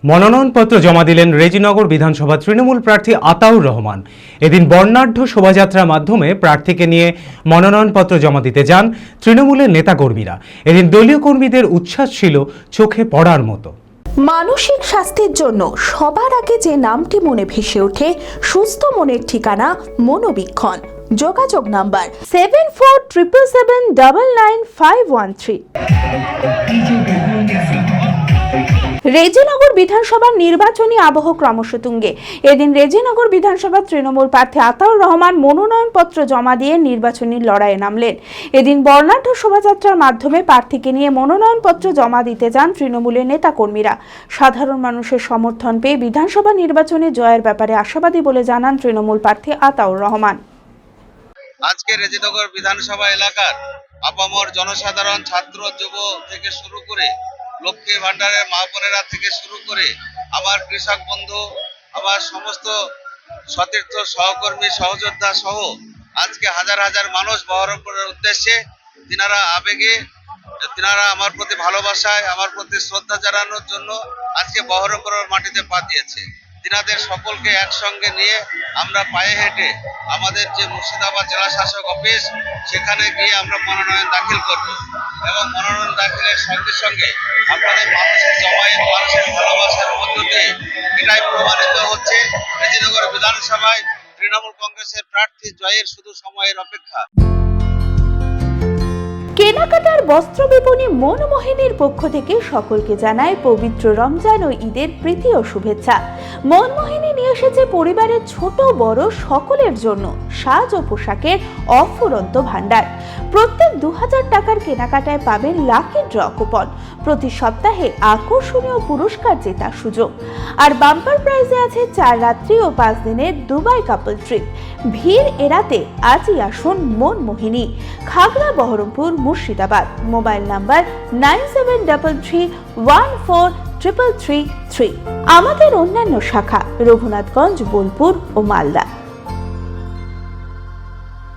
মনোনয়নপত্র জমা দিলেন রেজিনগর বিধানসভা তৃণমূল প্রার্থী আতাউর রহমান। এদিন বর্ণাঢ্য শোভাযাত্রার মাধ্যমে প্রার্থীকে নিয়ে মনোনয়নপত্র জমা দিতে যান তৃণমূলের নেতাকর্মীরা। এদিন দলীয় কর্মীদের উচ্ছ্বাস ছিল চোখে পড়ার মতো। মানসিক স্বাস্থ্যের জন্য সবার আগে যে নামটি মনে ভেসে ওঠে, সুস্থ মনের ঠিকানা মনোবীক্ষণ। যোগাযোগ নাম্বার 7477799513। রেজিনগর বিধানসভার নির্বাচনী আবহ ক্রমশ তুঙ্গে। এদিন রেজিনগর বিধানসভার তৃণমূল প্রার্থী আতাউর রহমান মনোনয়নপত্র জমা দিয়ে নির্বাচনী লড়াইয়ে নামলেন। এদিন বর্ণাঢ্য শোভাযাত্রার মাধ্যমে প্রার্থীকে নিয়ে মনোনয়নপত্র জমা দিতে যান তৃণমূলের নেতাকর্মীরা। সাধারণ মানুষের সমর্থন পেয়ে বিধানসভা নির্বাচনে জয়ের ব্যাপারে আশাবাদী বলে জানান তৃণমূল প্রার্থী আতাউর রহমান। আজকে রেজিনগর বিধানসভা এলাকার আপামর জনসাধারণ, ছাত্র, যুব থেকে শুরু করে লক্ষ্মী ভান্ডারের মা বোনেরা থেকে শুরু করে আমার কৃষক বন্ধু, আমার সমস্ত সতীর্থ সহকর্মী সহযোদ্ধা সহ আজকে হাজার হাজার মানুষ বহরমপুরের উদ্দেশ্যে তিনারা আবেগে, তিনারা আমার প্রতি ভালোবাসায়, আমার প্রতি শ্রদ্ধা জানানোর জন্য আজকে বহরমপুরের মাটিতে পা দিয়েছে। তিনাদের সকলকে একসঙ্গে নিয়ে আমরা পায়ে হেঁটে আমাদের যে মুর্শিদাবাদ জেলা শাসক অফিস, সেখানে গিয়ে আমরা মনোনয়ন দাখিল করব এবং মনোনয়ন দাখিলের সঙ্গে সঙ্গে আপনাদের মানুষের জমায়েত, মানুষের ভালোবাসার মধ্য দিয়ে এটাই প্রমাণিত হচ্ছে রেজিনগর বিধানসভায় তৃণমূল কংগ্রেসের প্রার্থী জয়ের শুধু সময়ের অপেক্ষা। কেনাকাটার বস্ত্র বিপণী মনমোহিনীর পক্ষ থেকে সকলকে জানায় পবিত্র রমজান ও ঈদের প্রীতি ও শুভেচ্ছা। মনমোহিনী নিয়ে এসেছে পরিবারের ছোট বড় সকলের জন্য সাজ ও পোশাকের অফুরন্ত ভাণ্ডার। প্রত্যেক 2000 টাকার কেনাকাটায় পাবেন লাকি ড্র কুপন, প্রতি সপ্তাহে আকর্ষণীয় পুরস্কার জেতার সুযোগ, আর বাম্পার প্রাইজে আছে 4 রাত্রি ও 5 দিনের দুবাই কাপল ট্রিপ। ভিড় এড়াতে আজই আসুন মনমোহিনী, খাগড়া, বহরমপুর, মুর্শিদাবাদ। Mobile number 9733143333। আমাদের অন্যান্য শাখা রঘুনাথগঞ্জ, বোলপুর ও মালদা।